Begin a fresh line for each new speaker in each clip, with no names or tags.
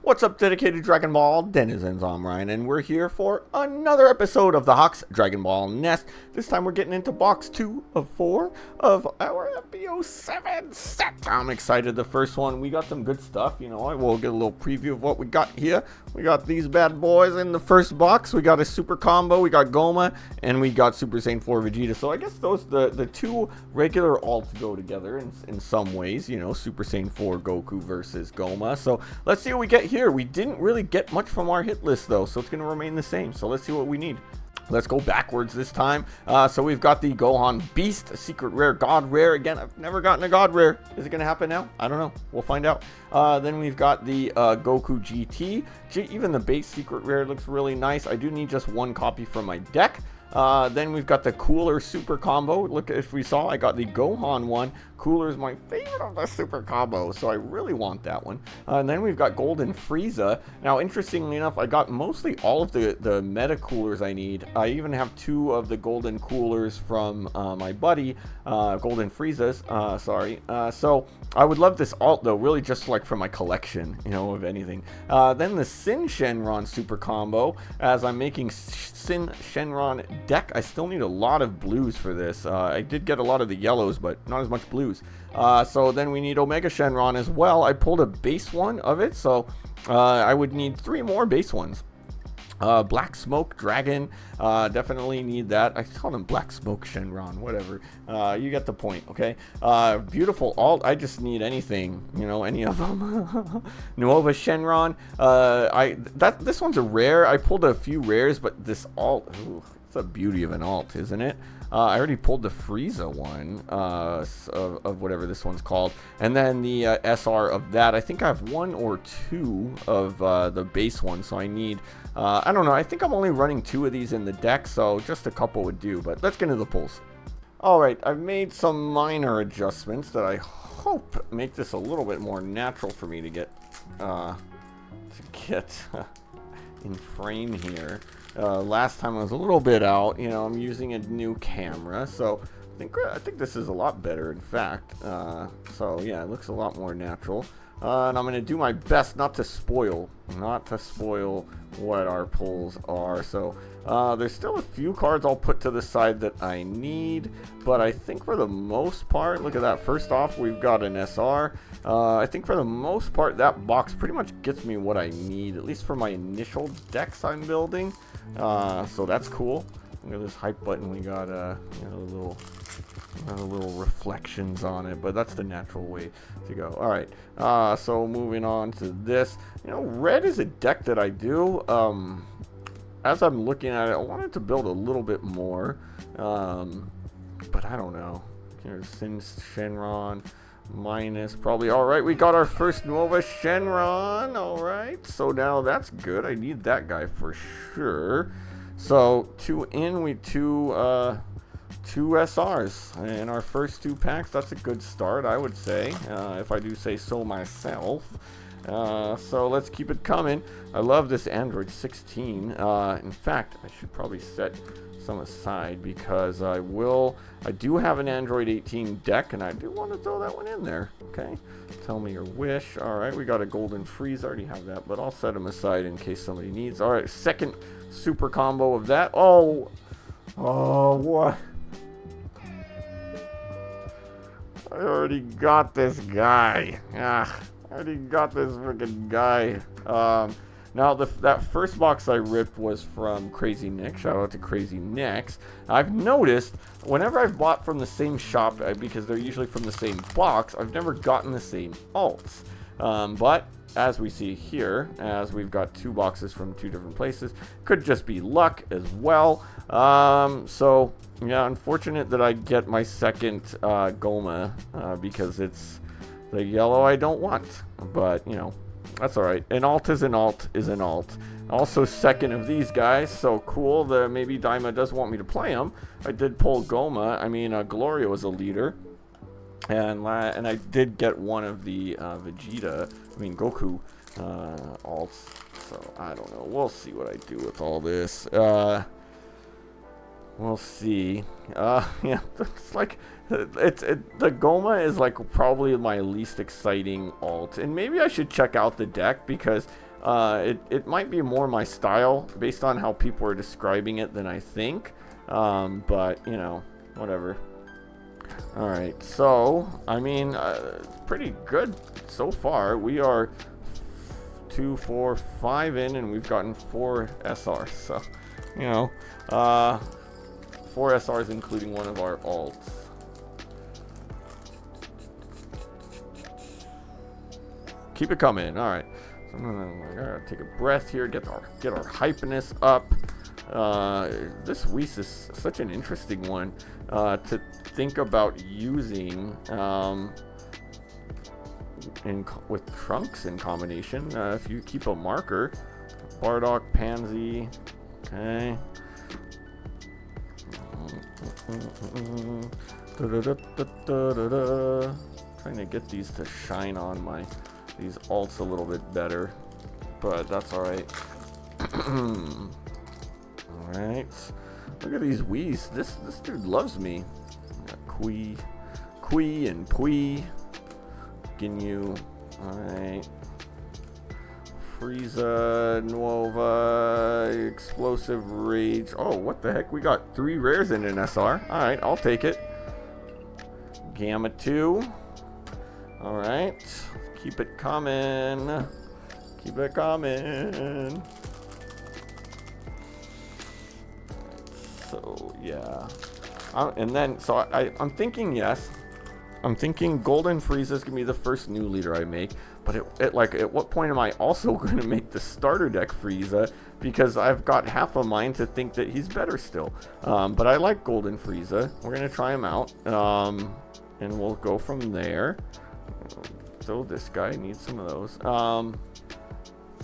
What's up, dedicated Dragon Ball denizens? I'm Ryan, and we're here for another episode of the Hawks Dragon Ball Nest. This time we're getting into box 2 of 4 of our FB07 set. I'm excited. The first one, we got some good stuff. You know, I will get a little preview of what we got here. We got these bad boys in the first box. We got a super combo, we got Goma, and we got Super Saiyan 4 Vegeta. So I guess those, the two regular alts go together in some ways. You know, Super Saiyan 4 Goku versus Goma. So let's see what we get here. We didn't really get much from our hit list though, so it's going to remain the same. So let's see what we need. Let's go backwards this time. So we've got the Gohan Beast, a secret rare, God rare. Again, I've never gotten a God rare. Is it going to happen now? I don't know. We'll find out. Then we've got the Goku GT. Even the base secret rare looks really nice. I do need just one copy from my deck. Then we've got the Cooler Super Combo. Look, if we saw, I got the Gohan one. Cooler is my favorite of the Super Combo, so I really want that one. And then we've got Golden Frieza. Now, interestingly enough, I got mostly all of the Meta Coolers I need. I even have 2 of the Golden Coolers from my buddy, Golden Frieza's, so I would love this alt, though, really just like for my collection, you know, of anything. Then the Sin Shenron Super Combo. As I'm making Sin Shenron deck, I still need a lot of blues for this. I did get a lot of the yellows, but not as much blues. So then we need Omega Shenron as well. I pulled a base one of it, so I would need 3 more base ones. Black Smoke Dragon, definitely need that. I call them Black Smoke Shenron, whatever. You get the point, okay? Beautiful alt. I just need anything, you know, any of them. Nova Shenron. This one's a rare. I pulled a few rares, but this alt, ooh, it's a beauty of an alt, isn't it? I already pulled the Frieza one of whatever this one's called, and then the SR of that. I think I have 1 or 2 of the base one, so I need, I don't know, I think I'm only running 2 of these in the deck, so just a couple would do, but let's get into the pulls. Alright, I've made some minor adjustments that I hope make this a little bit more natural for me to get in frame here. Last time I was a little bit out, you know, I'm using a new camera, so I think this is a lot better, in fact. So yeah, it looks a lot more natural. And I'm going to do my best not to spoil what our pulls are. So there's still a few cards I'll put to the side that I need, but I think for the most part, look at that. First off, we've got an SR. I think for the most part, that box pretty much gets me what I need, at least for my initial decks I'm building. So that's cool. Look at this hype button. We got you know, little reflections on it, but that's the natural way to go. All right. So moving on to this. You know, red is a deck that I do. As I'm looking at it, I wanted to build a little bit more, but I don't know. Here's Sin Shenron minus probably. All right, we got our first Nova Shenron. All right, so now that's good. I need that guy for sure. So 2 SRs in our first 2 packs. That's a good start, I would say, if I do say so myself. So let's keep it coming. I love this Android 16. In fact, I should probably set some aside because I do have an Android 18 deck, and I do want to throw that one in there. Okay, tell me your wish. All right, we got a Golden Freeze. I already have that, but I'll set them aside in case somebody needs. All right, second super combo of that. Oh, what? I already got this guy. I already got this freaking guy. Now, that first box I ripped was from Crazy Nick. Shout out to Crazy Nicks. I've noticed whenever I've bought from the same shop, because they're usually from the same box, I've never gotten the same alts. But as we see here, as we've got 2 boxes from 2 different places, could just be luck as well. So yeah, unfortunate that I get my second Goma because it's the yellow I don't want. But you know, that's alright. An alt is an alt is an alt. Also second of these guys, so cool. Maybe Daima does want me to play him. I did pull Goma. I mean, Gloria was a leader. And I did get one of the Goku alts. So I don't know. We'll see what I do with all this. We'll see. Yeah, it's like the Goma is like probably my least exciting alt, and maybe I should check out the deck because It might be more my style based on how people are describing it than I think. But, you know, whatever. Alright, so, I mean, it's pretty good so far. We are 2, 4, 5 in, and we've gotten 4 SRs. So, you know, 4 SRs including one of our alts. Keep it coming. Alright. So I'm gonna take a breath here, get our hypeness up. This Whis is such an interesting one to think about using with trunks in combination. If you keep a marker, Bardock, Pansy, okay. Trying to get these to shine on these alts a little bit better, but that's all right. All right, look at these Whis. This dude loves me. Kui and Pui. Ginyu. All right. Frieza, Nova, Explosive Rage. Oh, what the heck? We got 3 rares in an SR. All right, I'll take it. Gamma 2. All right. Keep it coming. Keep it coming. So, yeah. And then, so I'm thinking, yes. I'm thinking Golden Frieza is going to be the first new leader I make. But at what point am I also going to make the starter deck Frieza? Because I've got half a mind to think that he's better still. But I like Golden Frieza. We're going to try him out. And we'll go from there. So this guy needs some of those.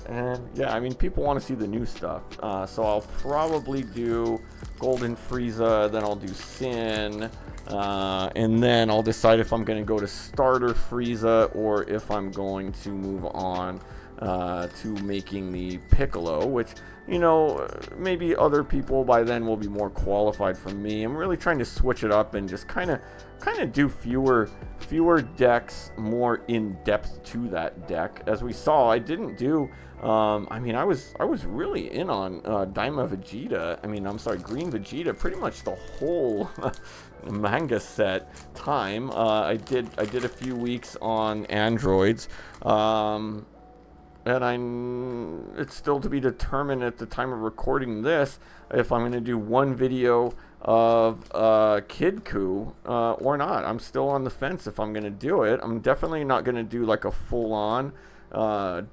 And yeah, I mean, people want to see the new stuff. So I'll probably do Golden Frieza, then I'll do Sin. And then I'll decide if I'm going to go to starter Frieza or if I'm going to move on to making the Piccolo, which, you know, maybe other people by then will be more qualified for me. I'm really trying to switch it up and just kind of do fewer decks, more in depth to that deck. As we saw, I didn't do I mean, I was really in on Daima Vegeta. I mean, I'm sorry, Green Vegeta pretty much the whole manga set time. I did a few weeks on androids. And it's still to be determined at the time of recording this if I'm going to do one video of Kid Coup or not. I'm still on the fence if I'm going to do it. I'm definitely not going to do like a full-on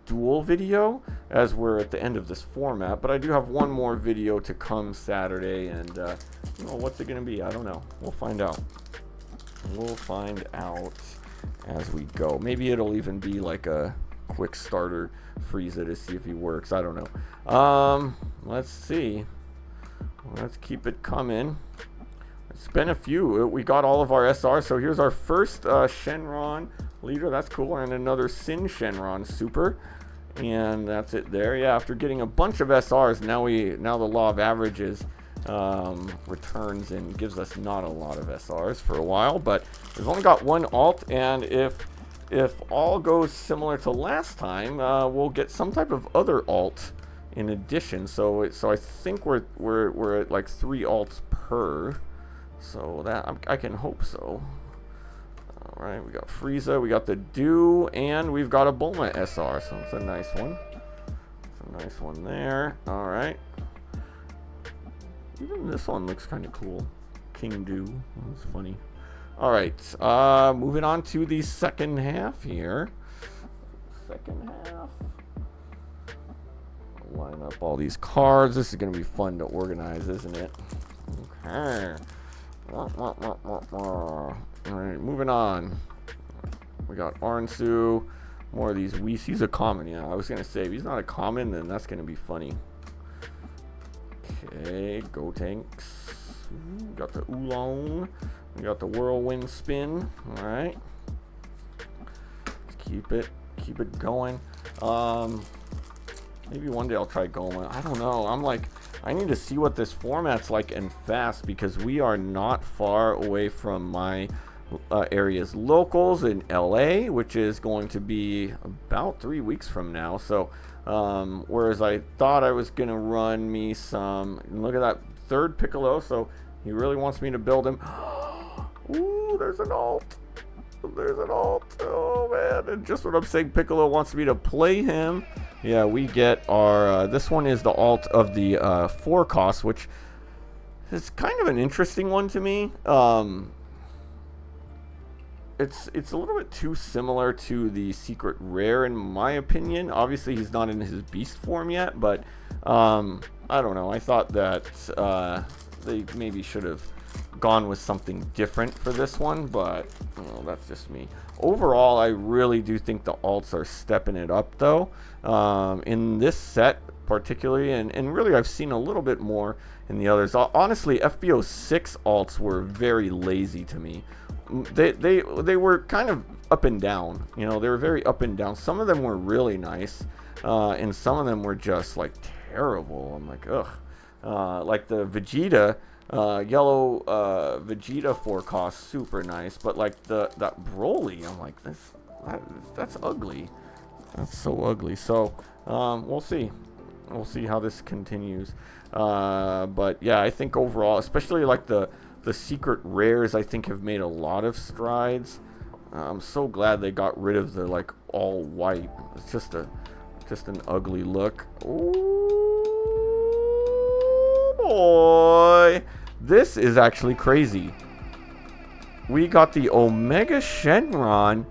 dual video as we're at the end of this format, but I do have one more video to come Saturday, and you know, what's it going to be? I don't know. We'll find out. We'll find out as we go. Maybe it'll even be like a quick starter Frieza to see if he works. I don't know. Let's see. Let's keep it coming. It's been a few. We got all of our SRs. So here's our first Shenron leader. That's cool. And another Sin Shenron super. And that's it there. Yeah, after getting a bunch of SRs, now the law of averages returns and gives us not a lot of SRs for a while. But we've only got one alt, and if all goes similar to last time, we'll get some type of other alt in addition. So I think we're at like 3 alts per. So that I can hope so. All right, we got Frieza, we got the Dew, and we've got a Bulma SR. So it's a nice one. It's a nice one there. All right. Even this one looks kind of cool. King Dew. That's funny. All right, moving on to the second half here. Second half. Line up all these cards. This is going to be fun to organize, isn't it? Okay. All right, moving on. We got Arnsu. More of these Whis. He's a common. Yeah, I was going to say, if he's not a common, then that's going to be funny. Okay, Go Tanks. We got the Oolong. We got the Whirlwind Spin. All right. Let's keep it going. Maybe one day I'll try Goma. I don't know. I'm like, I need to see what this format's like and fast, because we are not far away from my area's locals in LA, which is going to be about 3 weeks from now. So Whereas I thought I was going to run me some... Look at that third Piccolo. So he really wants me to build him. Ooh, there's an alt. There's an alt. Oh, man. And just what I'm saying, Piccolo wants me to play him. Yeah, we get our... this one is the alt of the 4 cost, which is kind of an interesting one to me. It's a little bit too similar to the secret rare, in my opinion. Obviously, he's not in his beast form yet, but I don't know. I thought that they maybe should have gone with something different for this one, but well, that's just me. Overall, I really do think the alts are stepping it up, though, in this set particularly, and really I've seen a little bit more in the others. Honestly, FB06 alts were very lazy to me. They were kind of up and down, you know. They were very up and down. Some of them were really nice, and some of them were just like terrible. I'm like, ugh. Like the Vegeta. Yellow Vegeta 4 cost, super nice, but like that Broly, I'm like, that's ugly. That's so ugly. So we'll see how this continues. But yeah, I think overall, especially like the secret rares, I think have made a lot of strides. I'm so glad they got rid of the like all white. It's just an ugly look. Ooh, boy. This is actually crazy. We got the Omega Shenron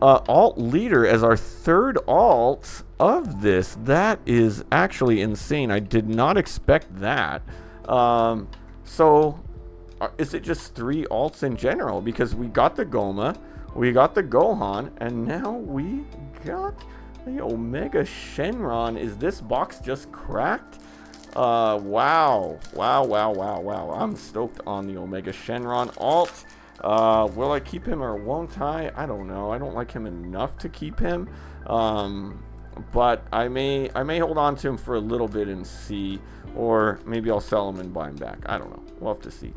alt leader as our third alt of this. That is actually insane. I did not expect that. So is it just 3 alts in general? Because we got the Goma, we got the Gohan, and now we got the Omega Shenron. Is this box just cracked? Wow. I'm stoked on the Omega Shenron alt. Will I keep him or won't I? I don't know. I don't like him enough to keep him. But I may hold on to him for a little bit and see, or maybe I'll sell him and buy him back. I don't know. We'll have to see.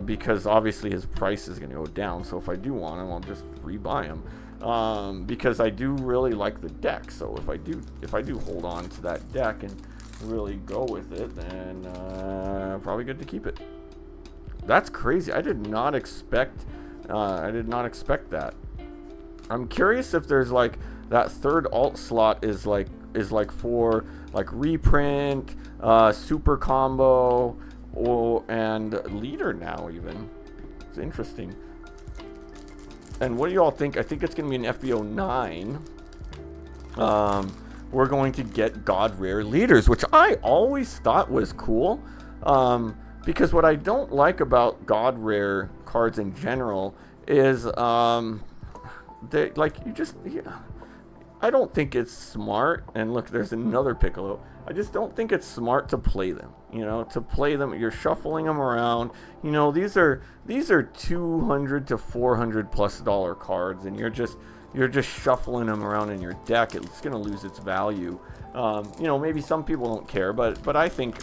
Because obviously his price is going to go down. So if I do want him, I'll just rebuy him. Because I do really like the deck. So if I do hold on to that deck and really go with it, then probably good to keep it. That's crazy. I did not expect that. I'm curious if there's like that third alt slot is like for like reprint, super combo, and leader now even. It's interesting. And what do you all think? I think it's gonna be an FB09. We're going to get God Rare leaders, which I always thought was cool. Because what I don't like about God Rare cards in general is, they, like, I don't think it's smart. And look, there's another Piccolo. I just don't think it's smart to play them. You know, to play them, you're shuffling them around. You know, these are $200 to $400+ cards, and you're just shuffling them around in your deck. It's going to lose its value. You know, maybe some people don't care, but I think,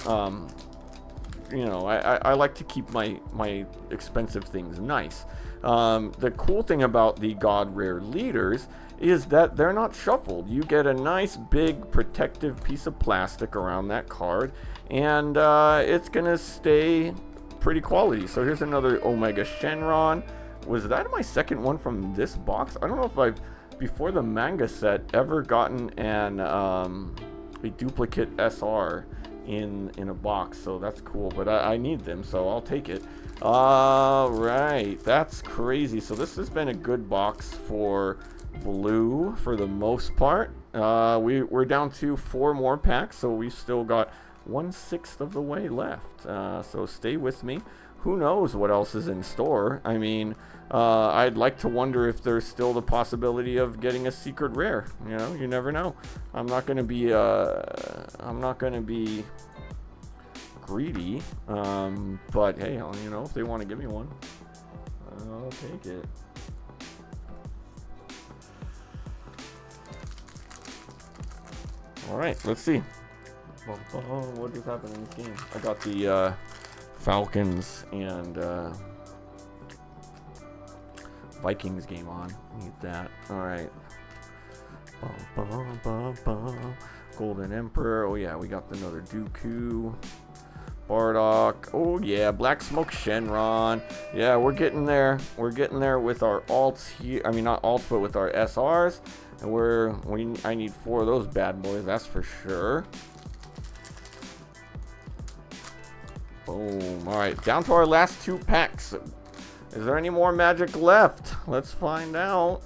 you know, I like to keep my expensive things nice. The cool thing about the God Rare leaders is that they're not shuffled. You get a nice big protective piece of plastic around that card, and it's going to stay pretty quality. So here's another Omega Shenron. Was that my second one from this box? I don't know if I've, before the manga set, ever gotten a duplicate SR in a box, so that's cool. But I need them, so I'll take it. All right, that's crazy. So this has been a good box for blue for the most part. We're down to 4 more packs, so we've still got 1/6 of the way left. So stay with me. Who knows what else is in store? I mean, I'd like to wonder if there's still the possibility of getting a secret rare. You know, you never know. I'm not gonna be greedy. But hey, you know, if they want to give me one, I'll take it. All right, let's see. What just happened in this game? I got the Falcons and Vikings game on. Need that. All right. Golden Emperor. Oh yeah, we got another Dooku. Bardock. Oh yeah, Black Smoke Shenron. Yeah, we're getting there. We're getting there with our alts here. I mean, not alts, but with our SRs. And I need 4 of those bad boys, that's for sure. Boom. Alright, down to our last 2 packs. Is there any more magic left? Let's find out.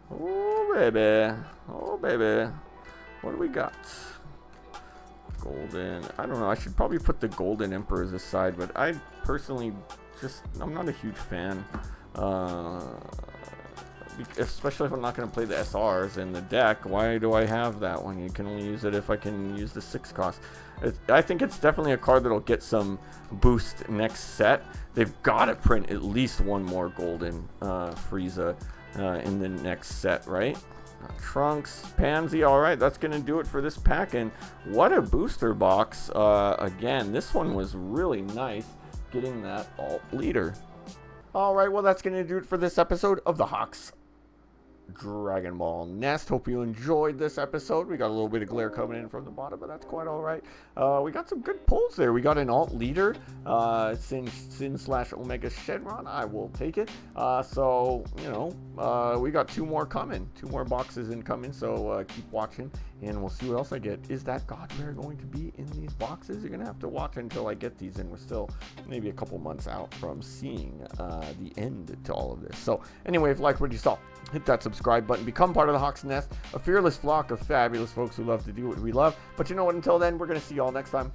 Oh baby. Oh baby. What do we got? Golden. I don't know. I should probably put the Golden Emperors aside, but I personally I'm not a huge fan. Especially if I'm not going to play the SRs in the deck. Why do I have that one? You can only use it if I can use the 6 cost. I think it's definitely a card that'll get some boost next set. They've got to print at least 1 more Golden Frieza in the next set, right? Trunks, Pansy. Alright, that's going to do it for this pack. And what a booster box. Again, this one was really nice getting that alt leader. Alright, well that's going to do it for this episode of the Hawks Dragon Ball Nest. Hope you enjoyed this episode. We got a little bit of glare coming in from the bottom, but that's quite alright. We got some good pulls there. We got an alt leader, Sin/Omega Shenron. I will take it. So, you know, we got 2 more coming. 2 more boxes incoming, so keep watching, and we'll see what else I get. Is that God Rare going to be in these boxes? You're going to have to watch until I get these, and we're still maybe a couple months out from seeing the end to all of this. So, anyway, if you liked what you saw, hit that subscribe button. Become part of the Hawks Nest, a fearless flock of fabulous folks who love to do what we love. But you know what? Until then, we're going to see y'all next time.